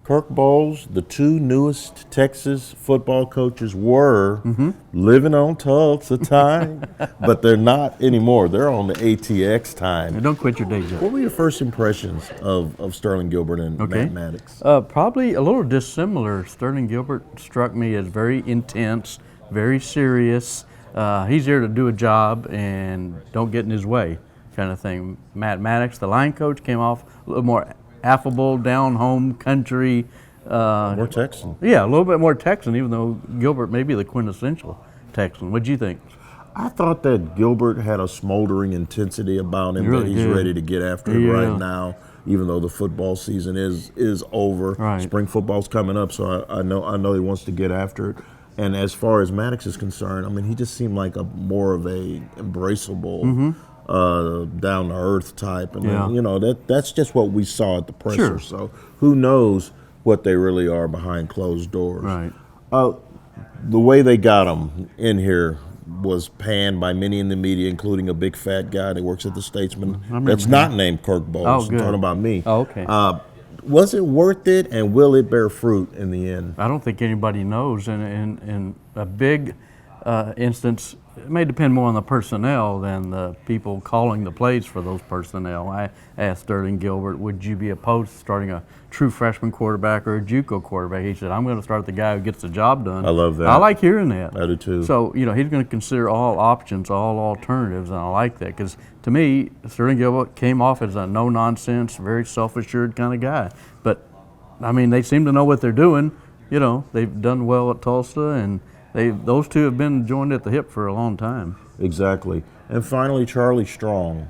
Kirk Bohls, the two newest Texas football coaches, were living on Tulsa time, but they're not anymore. They're on the ATX time. And don't quit your day job. What were your first impressions of Sterlin Gilbert and Matt Mattox? Probably a little dissimilar. Sterling Gilbert struck me as very intense, very serious. He's here to do a job and don't get in his way, kind of thing. Matt Mattox, the line coach, came off a little more affable, down home country. More Texan. Yeah, a little bit more Texan, even though Gilbert may be the quintessential Texan. What'd you think? I thought that Gilbert had a smoldering intensity about him that he's ready to get after it right now, even though the football season is over. Right. Spring football's coming up, so I know he wants to get after it. And as far as Mattox is concerned, I mean, he just seemed like more of a embraceable, down to earth type, and you know that's just what we saw at the presser. So who knows what they really are behind closed doors? Right. The way they got him in here was panned by many in the media, including a big fat guy that works at the Statesman that's not named Kirk Bohls. Oh, good. I'm talking about me. Oh, okay. Was it worth it, and will it bear fruit in the end? I don't think anybody knows. In a big instance, it may depend more on the personnel than the people calling the plays for those personnel. I asked Sterling Gilbert, would you be opposed to starting a true freshman quarterback or a JUCO quarterback? He said, I'm going to start the guy who gets the job done. I love that. I like hearing that. I do too. So, you know, he's going to consider all options, all alternatives, and I like that because to me, Sterling Gilbert came off as a no-nonsense, very self-assured kind of guy. But, I mean, they seem to know what they're doing. You know, they've done well at Tulsa, and those two have been joined at the hip for a long time. Exactly. And finally, Charlie Strong.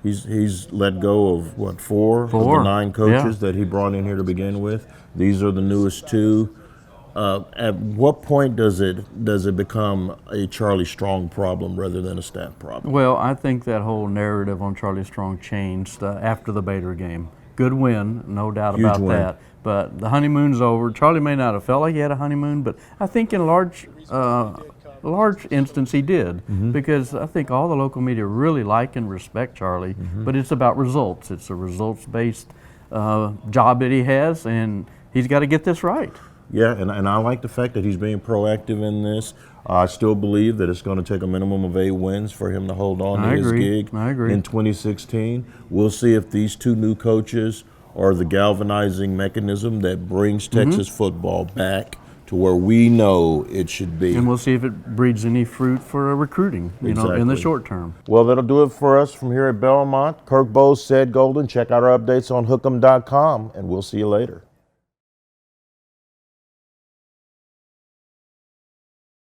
He's let go of, what, four of the 9 coaches that he brought in here to begin with. These are the newest 2. At what point does it become a Charlie Strong problem rather than a staff problem? Well, I think that whole narrative on Charlie Strong changed after the Bader game. Good win, no doubt about that. But the honeymoon's over. Charlie may not have felt like he had a honeymoon, but I think in large instance he did, because I think all the local media really like and respect Charlie, but it's about results. It's a results-based job that he has, and he's got to get this right. Yeah, and I like the fact that he's being proactive in this. I still believe that it's going to take a minimum of 8 wins for him to hold on to his gig in 2016. We'll see if these 2 new coaches are the galvanizing mechanism that brings Texas football back to where we know it should be. And we'll see if it breeds any fruit for recruiting, you know, in the short term. Well, that'll do it for us from here at Belmont. Kirk Bohls, Ced Golden. Check out our updates on hookem.com, and we'll see you later.